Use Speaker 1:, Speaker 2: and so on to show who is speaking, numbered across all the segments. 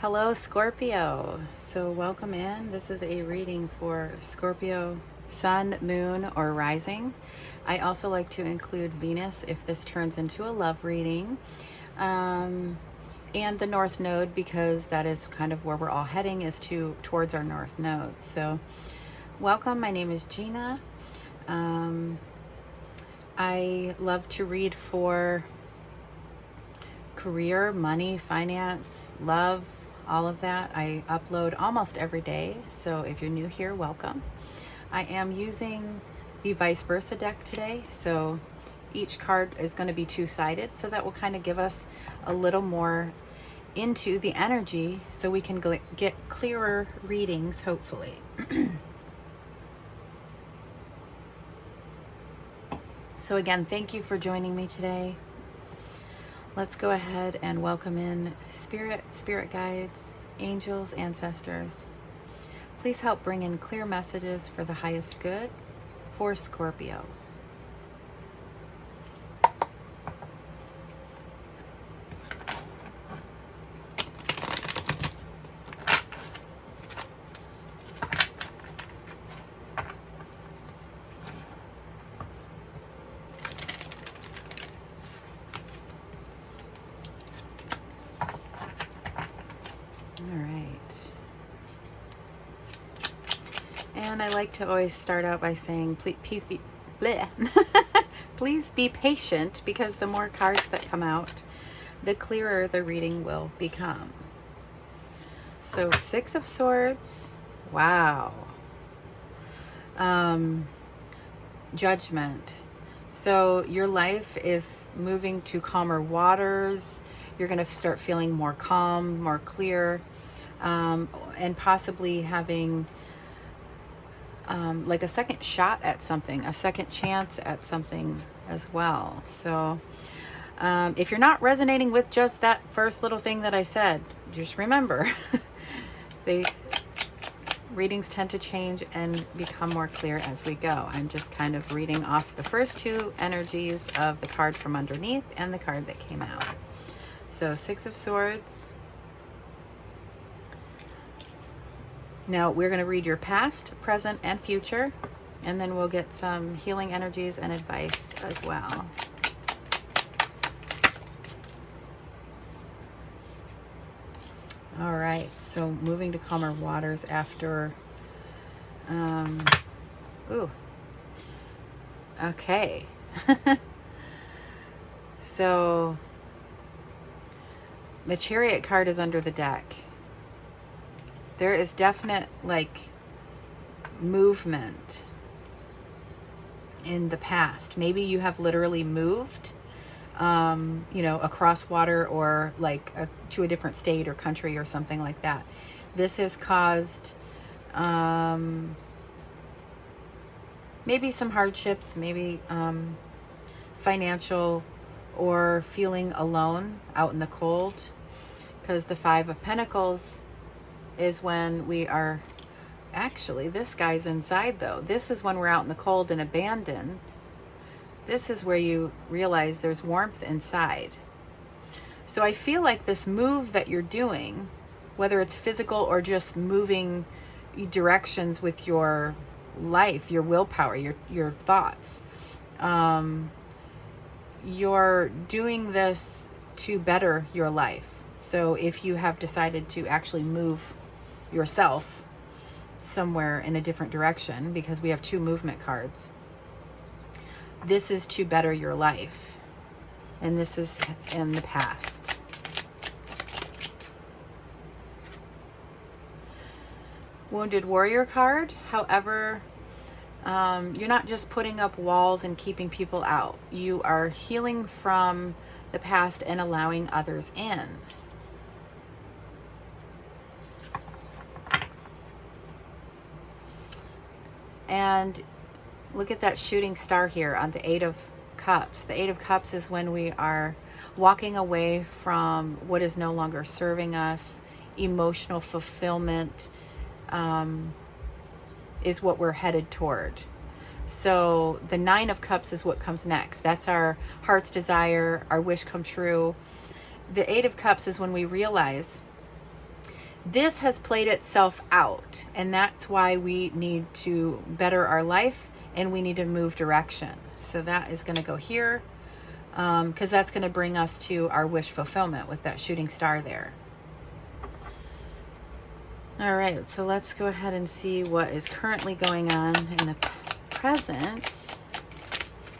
Speaker 1: Hello, Scorpio. So welcome in. This is a reading for Scorpio, Sun, Moon, or Rising. I also like to include Venus if this turns into a love reading. And the North Node, because that is kind of where we're all heading, is towards our North Node. So welcome. My name is Gina. I love to read for career, money, finance, love, all of that. I upload almost every day, so if you're new here, welcome. I am using the vice versa deck today, so each card is going to be two-sided, so that will kind of give us a little more into the energy so we can get clearer readings, hopefully. So again, thank you for joining me today. Let's go ahead and welcome in spirit guides, angels, ancestors. Please help bring in clear messages for the highest good for Scorpio. And I like to always start out by saying, please be bleh. Please be patient, because the more cards that come out, the clearer the reading will become. So 6 of Swords, wow. Judgment. So your life is moving to calmer waters. You're going to start feeling more calm, more clear, and possibly having like a second shot at something, a second chance at something as well. So if you're not resonating with just that first little thing that I said, just remember, readings tend to change and become more clear as we go. I'm just kind of reading off the first two energies of the card from underneath and the card that came out. So 6 of Swords. Now we're going to read your past, present, and future, and then we'll get some healing energies and advice as well. All right, so moving to calmer waters after, okay. So the Chariot card is under the deck. There is definite, like, movement in the past. Maybe you have literally moved, across water, or like to a different state or country or something like that. This has caused maybe some hardships, maybe financial, or feeling alone out in the cold, because the 5 of Pentacles is when we are, actually this guy's inside though. This is when we're out in the cold and abandoned. This is where you realize there's warmth inside. So I feel like this move that you're doing, whether it's physical or just moving directions with your life, your willpower, your thoughts, you're doing this to better your life. So if you have decided to actually move yourself somewhere in a different direction, because we have 2 movement cards, this is to better your life, and this is in the past. Wounded Warrior card, however, you're not just putting up walls and keeping people out. You are healing from the past and allowing others in. And look at that shooting star here on the 8 of Cups. The 8 of Cups is when we are walking away from what is no longer serving us. Emotional fulfillment is what we're headed toward. So the 9 of Cups is what comes next. That's our heart's desire, our wish come true. The 8 of Cups is when we realize this has played itself out, and that's why we need to better our life and we need to move direction. So that is going to go here, because that's going to bring us to our wish fulfillment with that shooting star there. All right, so let's go ahead and see what is currently going on in the present.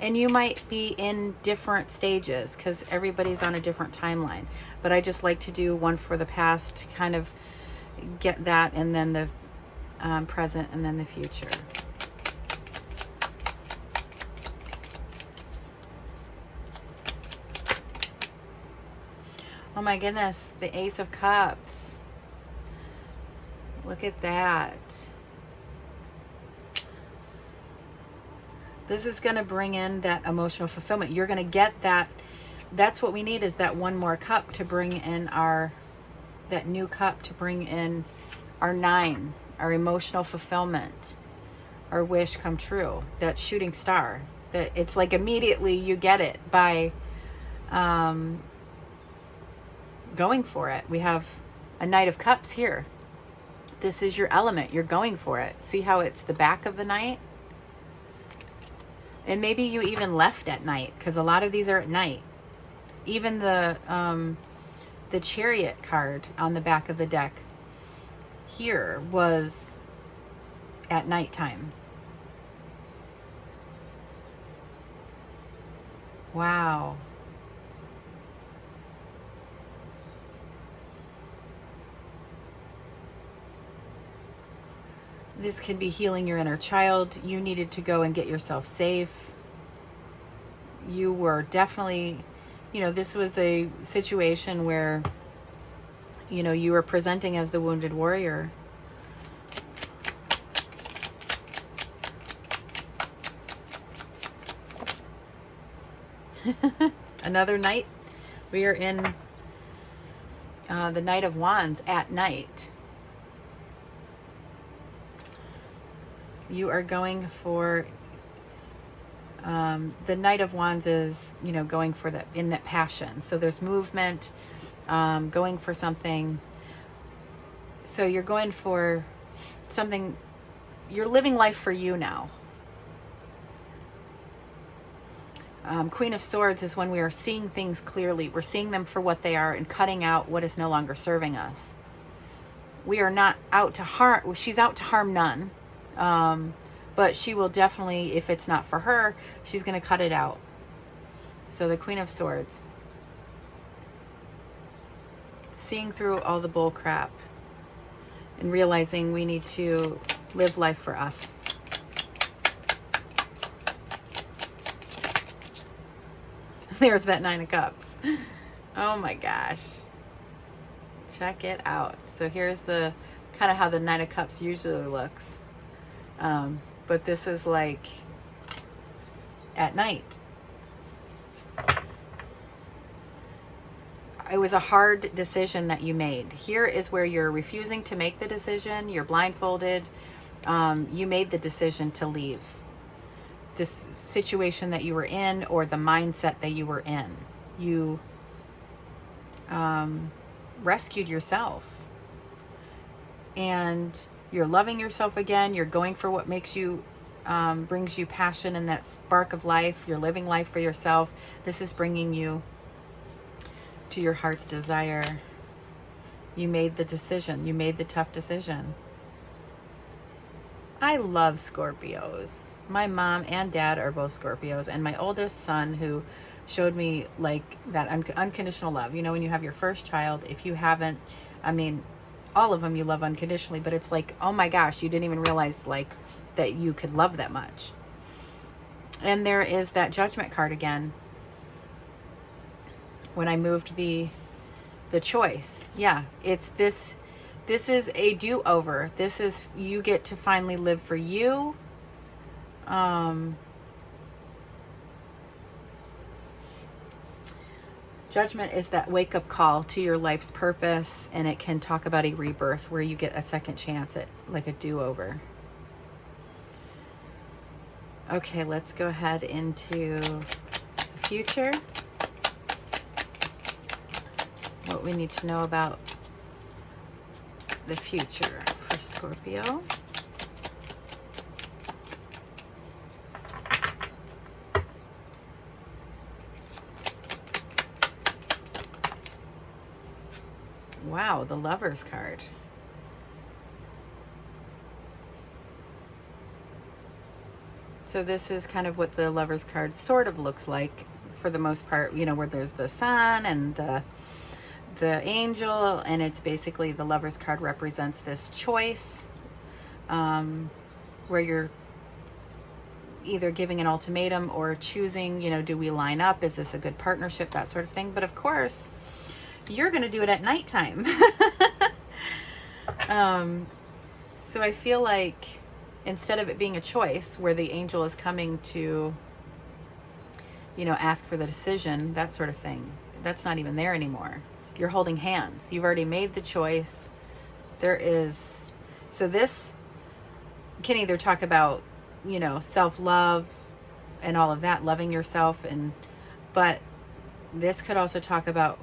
Speaker 1: And you might be in different stages because everybody's on a different timeline. But I just like to do one for the past to kind of get that, and then the present, and then the future. Oh my goodness, the Ace of Cups. Look at that. This is going to bring in that emotional fulfillment. You're going to get that. That's what we need, is that one more cup to bring in that new cup to bring in our 9, our emotional fulfillment, our wish come true, that shooting star. That it's like immediately you get it by going for it. We have a Knight of Cups here. This is your element. You're going for it. See how it's the back of the Knight? And maybe you even left at night, because a lot of these are at night. Even the Chariot card on the back of the deck here was at nighttime. Wow. This could be healing your inner child. You needed to go and get yourself safe. You were definitely, this was a situation where, you were presenting as the wounded warrior. Another night. We are in the Knight of Wands at night. You are going for the Knight of Wands is, going for that, in that passion. So there's movement, going for something. So you're going for something, you're living life for you now. Queen of Swords is when we are seeing things clearly. We're seeing them for what they are and cutting out what is no longer serving us. We are not out to harm. She's out to harm none. But she will definitely, if it's not for her, she's going to cut it out. So the Queen of Swords. Seeing through all the bull crap and realizing we need to live life for us. There's that 9 of Cups. Oh my gosh. Check it out. So here's the kind of how the 9 of Cups usually looks. But this is like at night. It was a hard decision that you made. Here is where you're refusing to make the decision. You're blindfolded. You made the decision to leave this situation that you were in, or the mindset that you were in. You rescued yourself. And you're loving yourself again. You're going for what makes you, brings you passion and that spark of life. You're living life for yourself. This is bringing you to your heart's desire. You made the decision. You made the tough decision. I love Scorpios. My mom and dad are both Scorpios. And my oldest son, who showed me like that unconditional love. When you have your first child, if you haven't, all of them you love unconditionally, but it's like, oh my gosh, you didn't even realize like that you could love that much. And there is that Judgment card again. When I moved the choice. Yeah, it's this is a do-over. This is, you get to finally live for you. Judgment is that wake-up call to your life's purpose, and it can talk about a rebirth where you get a second chance at like a do-over. Okay, let's go ahead into the future. What we need to know about the future for Scorpio. Wow, the Lovers card. So this is kind of what the Lovers card sort of looks like for the most part, you know, where there's the sun and the angel, and it's basically the Lovers card represents this choice where you're either giving an ultimatum or choosing, you know, do we line up? Is this a good partnership? That sort of thing. But of course, you're going to do it at nighttime. So I feel like instead of it being a choice where the angel is coming to, you know, ask for the decision, that sort of thing, that's not even there anymore. You're holding hands. You've already made the choice. There is, so this can either talk about, you know, self-love and all of that, loving yourself, but this could also talk about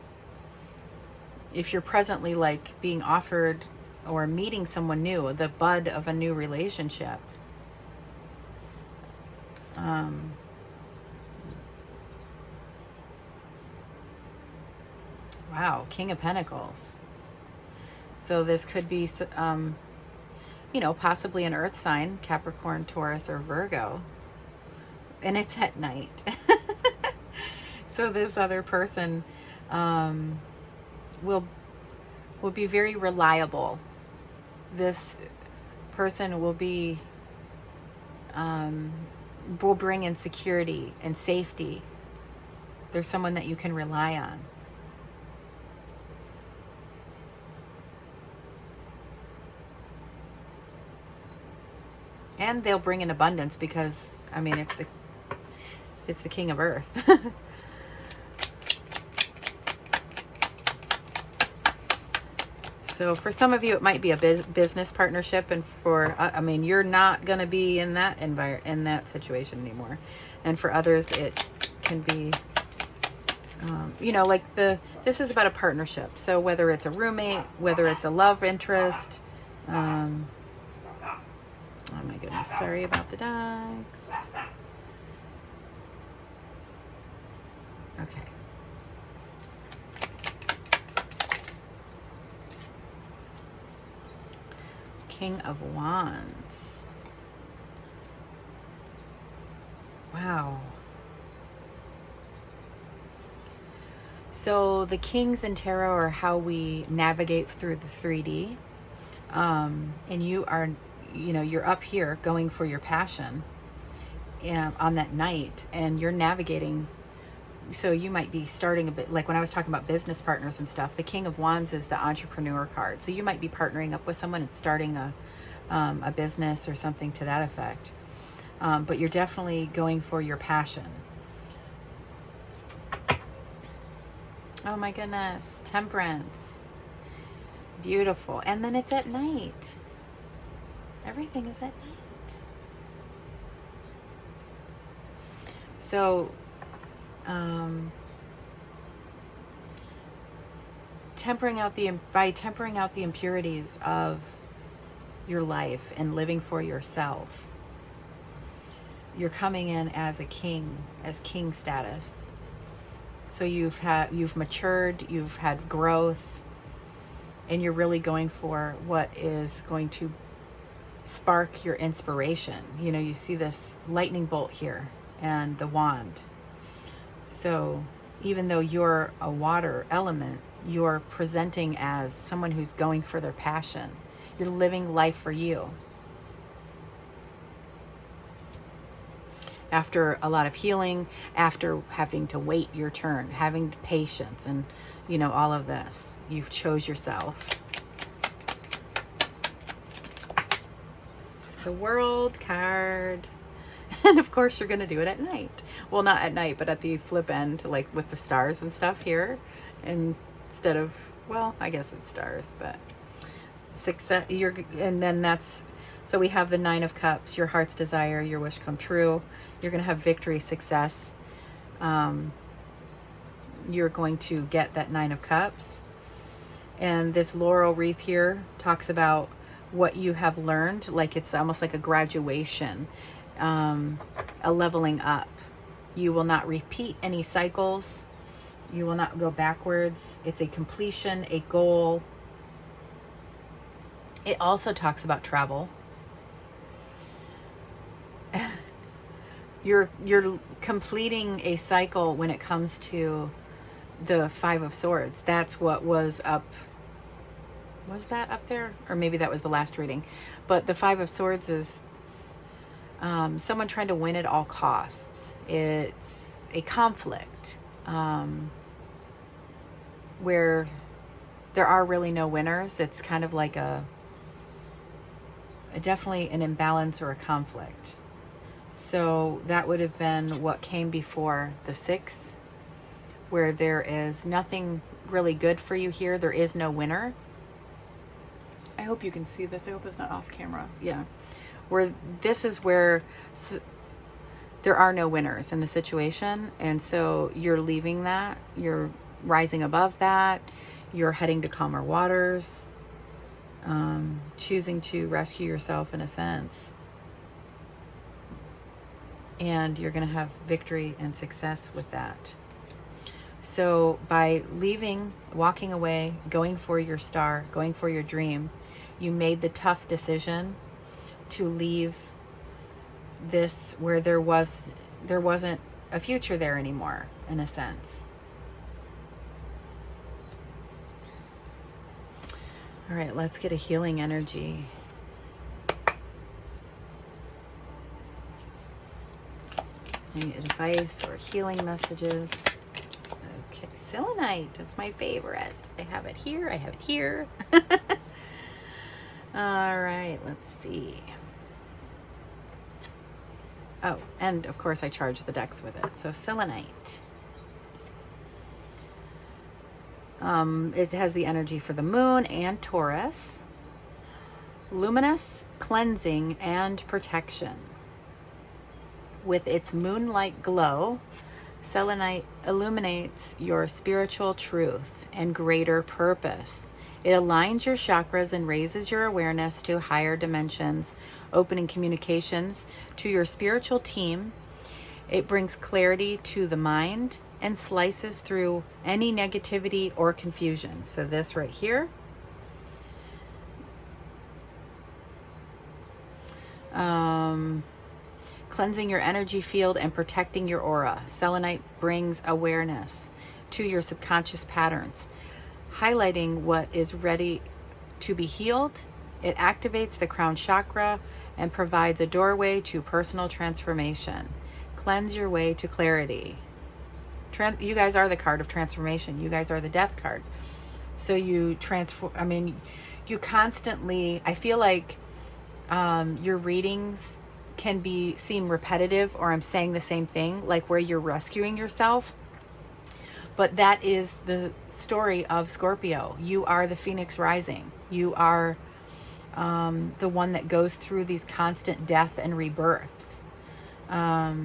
Speaker 1: if you're presently like being offered or meeting someone new, the bud of a new relationship. Wow, King of Pentacles. So this could be, you know, possibly an earth sign, Capricorn, Taurus, or Virgo. And it's at night. So this other person will be very reliable. This person will be, will bring in security and safety. There's someone that you can rely on. And they'll bring in abundance because, I mean, it's the king of earth. So for some of you, it might be a business partnership, and for, I mean, you're not going to be in that in that situation anymore. And for others, it can be, you know, like this is about a partnership. So whether it's a roommate, whether it's a love interest, oh my goodness, sorry about the dogs. Okay. King of Wands. Wow. So the kings in tarot are how we navigate through the 3D. And you are, you know, you're up here going for your passion on that night, and you're navigating. So you might be starting a bit, like when I was talking about business partners and stuff, the King of Wands is the entrepreneur card. So you might be partnering up with someone and starting a business or something to that effect. But you're definitely going for your passion. Oh my goodness. Temperance. Beautiful. And then it's at night. Everything is at night. So, by tempering out the impurities of your life and living for yourself, you're coming in as a king, as king status. So you've matured, you've had growth, and you're really going for what is going to spark your inspiration. You know, you see this lightning bolt here and the wand. So even though you're a water element, you're presenting as someone who's going for their passion. You're living life for you. After a lot of healing, after having to wait your turn, having patience, and, you know, all of this, you've chose yourself. The World card. And of course you're going to do it at night. Well, not at night, but at the flip end, like with the stars and stuff here. Instead of, well, I guess it's stars, but success. And then that's, so we have the Nine of Cups, your heart's desire, your wish come true. You're going to have victory, success. You're going to get that Nine of Cups. And this laurel wreath here talks about what you have learned, like it's almost like a graduation, a leveling up. You will not repeat any cycles. You will not go backwards. It's a completion, a goal. It also talks about travel. You're completing a cycle when it comes to the Five of Swords. That's what was up. Was that up there? Or maybe that was the last reading. But the Five of Swords is someone trying to win at all costs. It's a conflict where there are really no winners. It's kind of like definitely an imbalance or a conflict. So that would have been what came before the Six, where there is nothing really good for you here. There is no winner. I hope you can see this. I hope it's not off camera. Yeah. Where this is where there are no winners in the situation. And so you're leaving that. You're rising above that. You're heading to calmer waters. Choosing to rescue yourself in a sense. And you're going to have victory and success with that. So by leaving, walking away, going for your star, going for your dream, you made the tough decision to leave this where there wasn't a future there anymore, in a sense. All right, let's get a healing energy. Any advice or healing messages? Okay, Selenite, it's my favorite. I have it here, I have it here. All right, let's see. Oh, and of course I charge the decks with it. So Selenite. It has the energy for the moon and Taurus. Luminous, cleansing, and protection. With its moonlight glow, Selenite illuminates your spiritual truth and greater purpose. It aligns your chakras and raises your awareness to higher dimensions, opening communications to your spiritual team. It brings clarity to the mind and slices through any negativity or confusion. So this right here. Cleansing your energy field and protecting your aura. Selenite brings awareness to your subconscious patterns, highlighting what is ready to be healed. It activates the crown chakra and provides a doorway to personal transformation. Cleanse your way to clarity. You guys are the card of transformation. You guys are the death card. So you transform. I mean, you constantly, I feel like your readings can seem repetitive, or I'm saying the same thing, like where you're rescuing yourself. But that is the story of Scorpio. You are the Phoenix rising. You are the one that goes through these constant death and rebirths. Wow.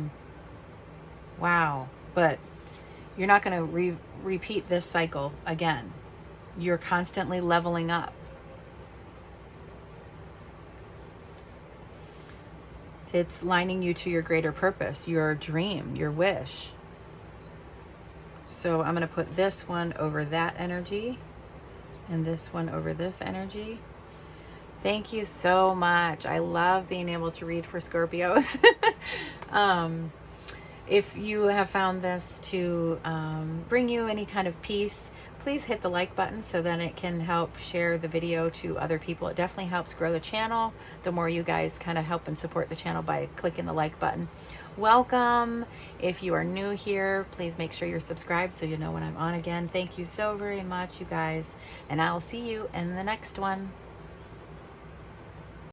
Speaker 1: But you're not going to repeat this cycle again. You're constantly leveling up. It's lining you to your greater purpose, your dream, your wish. So I'm going to put this one over that energy and this one over this energy. Thank you so much. I love being able to read for Scorpios. If you have found this to bring you any kind of peace, please hit the like button so then it can help share the video to other people. It definitely helps grow the channel. The more you guys kind of help and support the channel by clicking the like button. Welcome. If you are new here, please make sure you're subscribed so you know when I'm on again. Thank you so very much, you guys. And I'll see you in the next one.